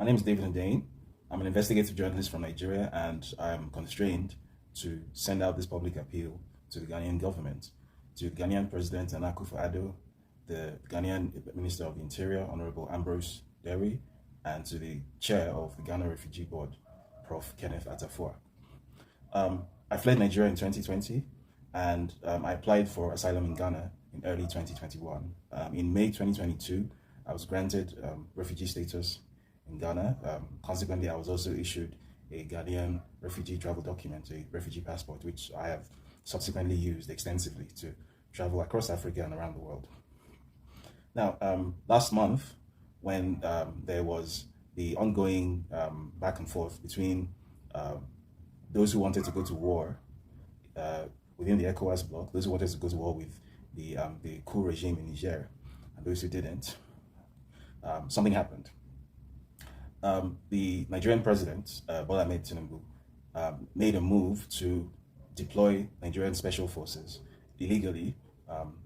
My name is David Hundeyin. I'm an investigative journalist from Nigeria, and I'm constrained to send out this public appeal to the Ghanaian government, to the Ghanaian President and Akufo Addo, the Ghanaian Minister of the Interior, Honorable Ambrose Derry, and to the Chair of the Ghana Refugee Board, Prof. Kenneth Atafua. I fled Nigeria in 2020, and I applied for asylum in Ghana in early 2021. In May 2022, I was granted refugee status in Ghana. Consequently, I was also issued a Ghanaian refugee travel document, a refugee passport, which I have subsequently used extensively to travel across Africa and around the world. Now, last month, when there was the ongoing back and forth between those who wanted to go to war within the ECOWAS bloc, those who wanted to go to war with the coup regime in Niger, and those who didn't, something happened. The Nigerian President, Bola Ahmed Tinubu, made a move to deploy Nigerian special forces illegally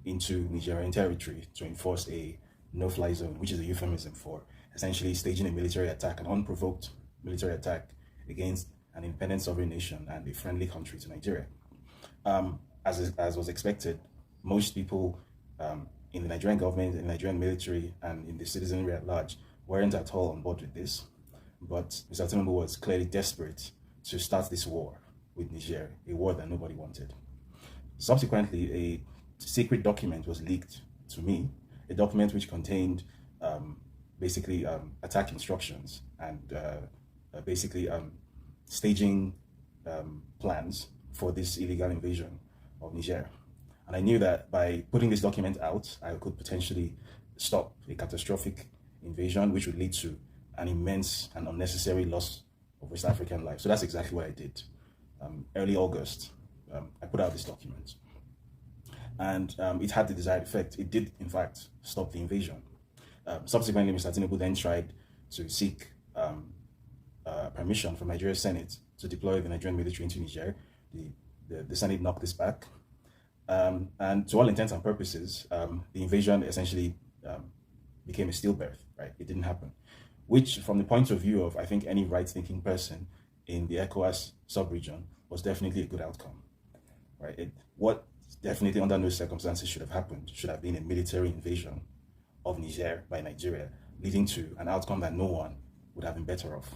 into Nigerian territory to enforce a no-fly zone, which is a euphemism for essentially staging a military attack, an unprovoked military attack against an independent sovereign nation and a friendly country to Nigeria. As was expected, most people in the Nigerian government, in the Nigerian military, and in the citizenry at large weren't at all on board with this. But Mr. Tinubu was clearly desperate to start this war with Niger, a war that nobody wanted. Subsequently, a secret document was leaked to me, a document which contained basically attack instructions and basically staging plans for this illegal invasion of Niger. And I knew that by putting this document out, I could potentially stop a catastrophic invasion, which would lead to an immense and unnecessary loss of West African life. So that's exactly what I did. Early August, I put out this document. And it had the desired effect. It did, in fact, stop the invasion. Subsequently, Mr. Tinubu then tried to seek permission from Nigeria's Senate to deploy the Nigerian military into Niger. The Senate knocked this back. And to all intents and purposes, the invasion essentially became a stillbirth, right? It didn't happen. Which, from the point of view of, I think, any right-thinking person in the ECOWAS sub-region, was definitely a good outcome, right? What definitely under no circumstances should have happened should have been a military invasion of Niger by Nigeria, leading to an outcome that no one would have been better off.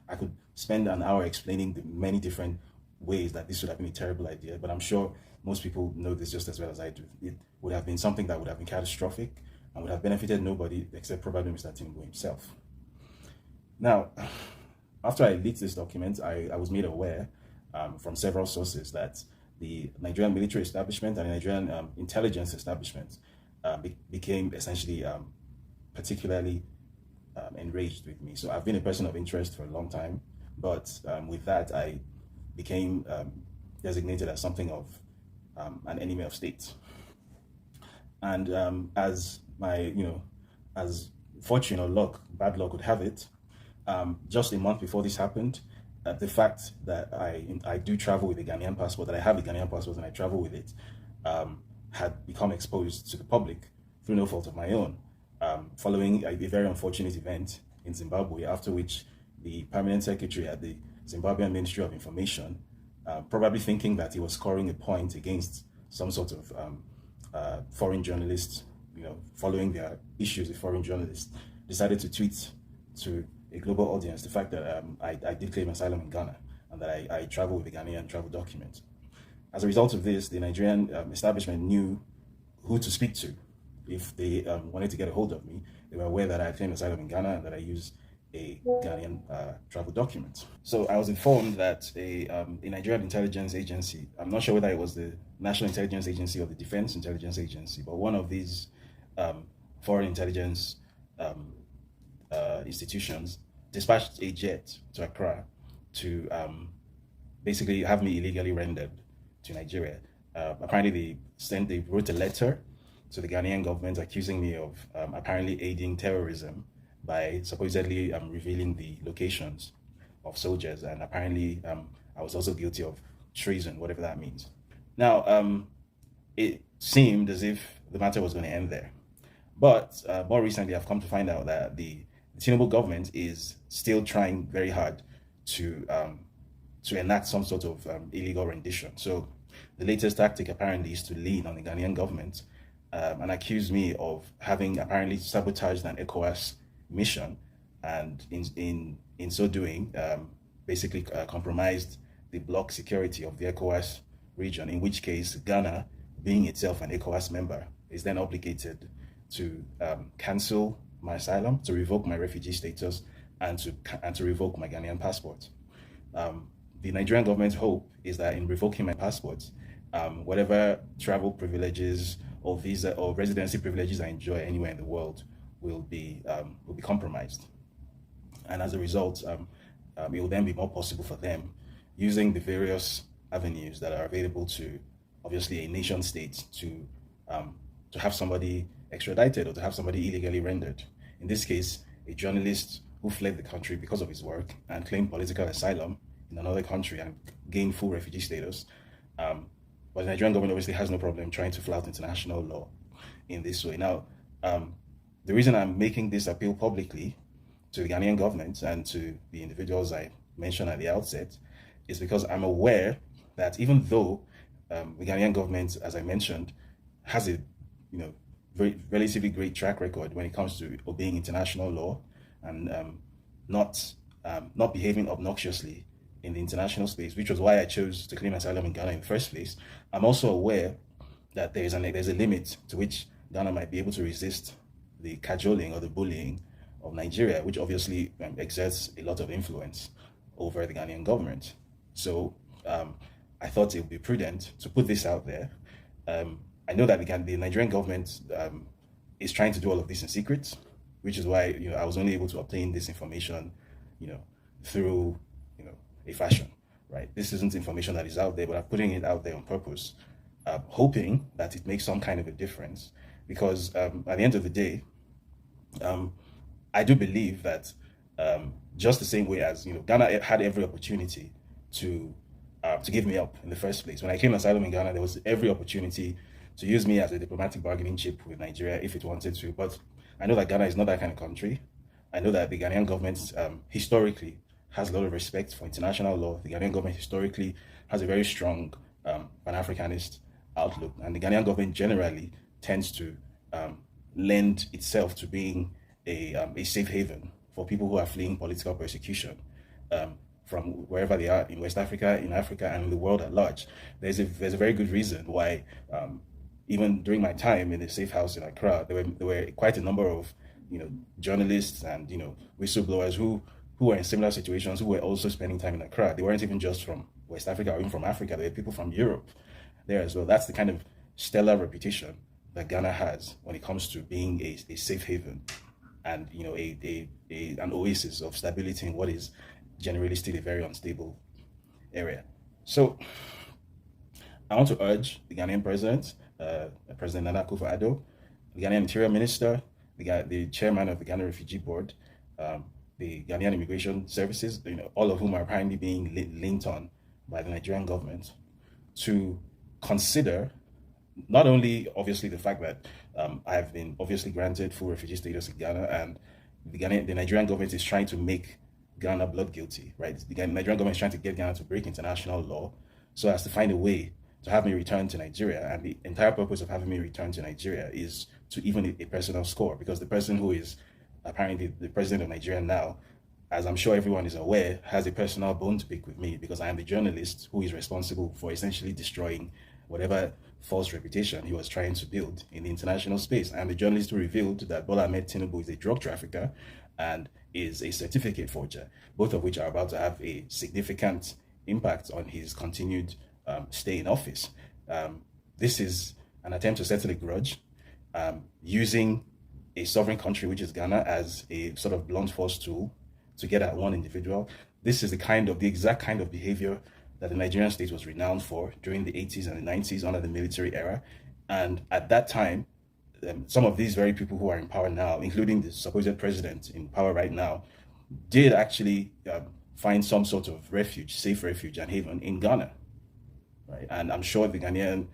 I could spend an hour explaining the many different ways that this would have been a terrible idea, but I'm sure most people know this just as well as I do. It would have been something that would have been catastrophic and would have benefited nobody except probably Mr. Tinubu himself. Now, after I leaked this document, I was made aware from several sources that the Nigerian military establishment and the Nigerian intelligence establishment became essentially particularly enraged with me. So I've been a person of interest for a long time, but with that, I became designated as something of an enemy of state. And as fortune or luck, bad luck would have it, just a month before this happened, the fact that I do travel with a Ghanaian passport, that I have a Ghanaian passport and I travel with it, had become exposed to the public through no fault of my own, following a very unfortunate event in Zimbabwe, after which the permanent secretary at the Zimbabwean Ministry of Information, probably thinking that he was scoring a point against some sort of foreign journalists, following their issues with foreign journalists, decided to tweet to a global audience the fact that I did claim asylum in Ghana and that I travel with a Ghanaian travel document. As a result of this, the Nigerian establishment knew who to speak to if they wanted to get a hold of me. They were aware that I claimed asylum in Ghana and that I used a Ghanaian travel document. So I was informed that a Nigerian intelligence agency, I'm not sure whether it was the National Intelligence Agency or the Defense Intelligence Agency, but one of these foreign intelligence institutions dispatched a jet to Accra to basically have me illegally rendered to Nigeria. Apparently they wrote a letter to the Ghanaian government accusing me of apparently aiding terrorism by supposedly revealing the locations of soldiers, and apparently I was also guilty of treason, whatever that means. Now, it seemed as if the matter was going to end there. But more recently, I've come to find out that the Tinubu government is still trying very hard to enact some sort of illegal rendition. So the latest tactic apparently is to lean on the Ghanaian government and accuse me of having apparently sabotaged an ECOWAS mission, and in so doing, basically compromised the bloc security of the ECOWAS region, in which case Ghana, being itself an ECOWAS member, is then obligated to cancel my asylum, to revoke my refugee status, and to revoke my Ghanaian passport. The Nigerian government's hope is that in revoking my passport, whatever travel privileges or visa or residency privileges I enjoy anywhere in the world will be compromised, and as a result, it will then be more possible for them, using the various avenues that are available to obviously a nation state, to have somebody extradited or to have somebody illegally rendered. In this case, a journalist who fled the country because of his work and claimed political asylum in another country and gained full refugee status. But the Nigerian government obviously has no problem trying to flout international law in this way. Now, the reason I'm making this appeal publicly to the Ghanaian government and to the individuals I mentioned at the outset is because I'm aware that even though the Ghanaian government, as I mentioned, has a very relatively great track record when it comes to obeying international law and not behaving obnoxiously in the international space, which was why I chose to claim asylum in Ghana in the first place. I'm also aware that there's a limit to which Ghana might be able to resist the cajoling or the bullying of Nigeria, which obviously exerts a lot of influence over the Ghanaian government. So I thought it would be prudent to put this out there. I know that the Nigerian government is trying to do all of this in secret, which is why I was only able to obtain this information, through a fashion, right? This isn't information that is out there, but I'm putting it out there on purpose, hoping that it makes some kind of a difference. Because at the end of the day, I do believe that just the same way as Ghana had every opportunity to give me up in the first place. When I came asylum in Ghana, there was every opportunity to use me as a diplomatic bargaining chip with Nigeria if it wanted to. But I know that Ghana is not that kind of country. I know that the Ghanaian government historically has a lot of respect for international law. The Ghanaian government historically has a very strong Pan-Africanist outlook, and the Ghanaian government generally tends to lend itself to being a safe haven for people who are fleeing political persecution from wherever they are in West Africa, in Africa, and in the world at large. There's a very good reason why, even during my time in the safe house in Accra, there were quite a number of journalists and whistleblowers who were in similar situations, who were also spending time in Accra. They weren't even just from West Africa or even from Africa. There were people from Europe there as well. That's the kind of stellar reputation that Ghana has when it comes to being a safe haven and an oasis of stability in what is generally still a very unstable area. So I want to urge the Ghanaian President, President Akufo Addo, the Ghanaian Interior Minister, the chairman of the Ghana Refugee Board, the Ghanaian Immigration Services, all of whom are apparently being linked on by the Nigerian government, to consider not only obviously the fact that I have been obviously granted full refugee status in Ghana, and the Nigerian government is trying to make Ghana blood guilty, right? The Nigerian government is trying to get Ghana to break international law so as to find a way to have me return to Nigeria. And the entire purpose of having me return to Nigeria is to even a personal score, because the person who is apparently the president of Nigeria now, as I'm sure everyone is aware, has a personal bone to pick with me, because I am the journalist who is responsible for essentially destroying whatever false reputation he was trying to build in the international space. I'm the journalist who revealed that Bola Ahmed Tinubu is a drug trafficker and is a certificate forger, both of which are about to have a significant impact on his continued stay in office. This is an attempt to settle a grudge, using a sovereign country, which is Ghana, as a sort of blunt force tool to get at one individual. This is the exact kind of behavior that the Nigerian state was renowned for during the 80s and the 90s under the military era. And at that time, some of these very people who are in power now, including the supposed president in power right now, did actually find some sort of refuge, safe refuge and haven in Ghana. Right? And I'm sure the Ghanaian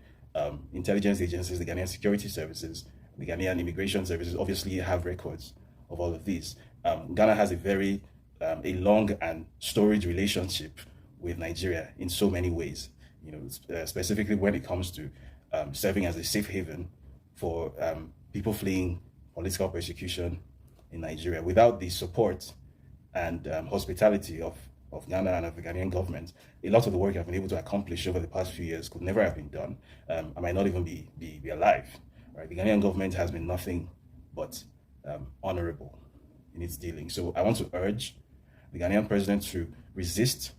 intelligence agencies, the Ghanaian security services, the Ghanaian immigration services obviously have records of all of these. Ghana has a long and storied relationship with Nigeria in so many ways. Specifically when it comes to serving as a safe haven for people fleeing political persecution in Nigeria. Without the support and hospitality of Ghana and of the Ghanaian government, a lot of the work I've been able to accomplish over the past few years could never have been done. I might not even be alive. Right? The Ghanaian government has been nothing but honorable in its dealing. So I want to urge the Ghanaian president to resist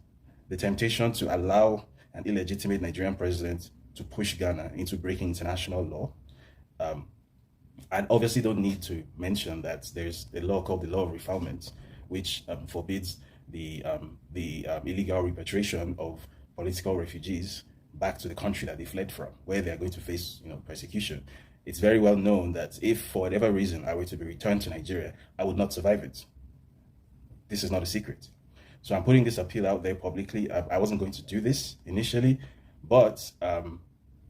the temptation to allow an illegitimate Nigerian president to push Ghana into breaking international law. I obviously don't need to mention that there's a law called the Law of Refoulement, which forbids the illegal repatriation of political refugees back to the country that they fled from, where they are going to face persecution. It's very well known that if for whatever reason I were to be returned to Nigeria, I would not survive it. This is not a secret. So I'm putting this appeal out there publicly. I wasn't going to do this initially, but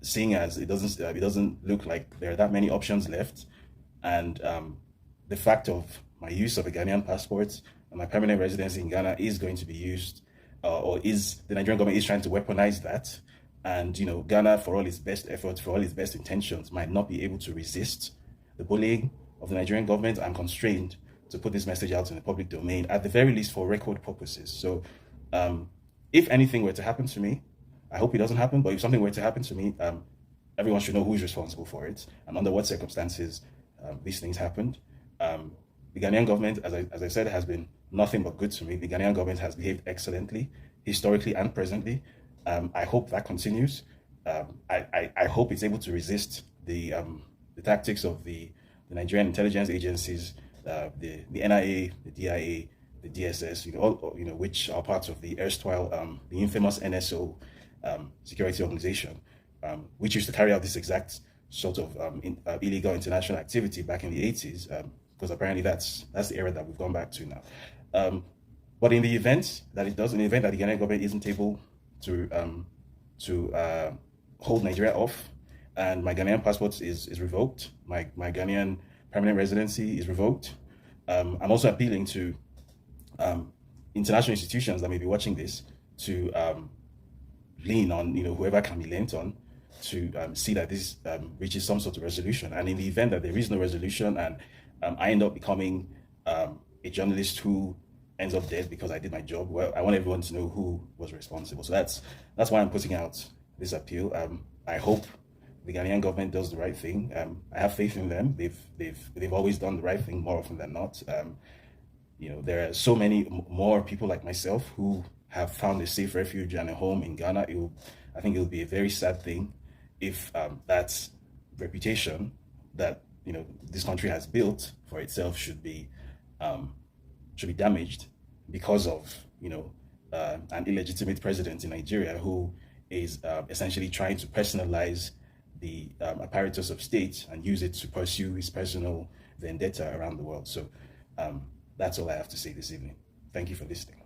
seeing as it doesn't look like there are that many options left, and the fact of my use of a Ghanaian passport and my permanent residency in Ghana is going to be used, or is the Nigerian government is trying to weaponize that, and Ghana, for all its best efforts, for all its best intentions, might not be able to resist the bullying of the Nigerian government. I'm constrained to put this message out in the public domain, at the very least for record purposes. So if anything were to happen to me, I hope it doesn't happen, but if something were to happen to me, everyone should know who is responsible for it and under what circumstances these things happened. The Ghanaian government, as I said, has been nothing but good to me. The Ghanaian government has behaved excellently, historically and presently. I hope that continues. I hope it's able to resist the tactics of the Nigerian intelligence agencies, the NIA, the DIA, the DSS, which are parts of the erstwhile, the infamous NSO security organization, which used to carry out this exact sort of illegal international activity back in the 80s, because apparently that's the era that we've gone back to now. But in the event that it does, in the event that the Ghanaian government isn't able to hold Nigeria off, and my Ghanaian passport is revoked, my Ghanaian permanent residency is revoked, I'm also appealing to international institutions that may be watching this to lean on whoever can be leaned on to see that this reaches some sort of resolution. And in the event that there is no resolution and I end up becoming a journalist who ends up dead because I did my job, well, I want everyone to know who was responsible. So that's why I'm putting out this appeal. I hope the Ghanaian government does the right thing. I have faith in them. They've always done the right thing more often than not. There are so many more people like myself who have found a safe refuge and a home in Ghana. I think it would be a very sad thing if that reputation that this country has built for itself should be damaged because of an illegitimate president in Nigeria who is essentially trying to personalize the apparatus of state and use it to pursue his personal vendetta around the world. So that's all I have to say this evening. Thank you for listening.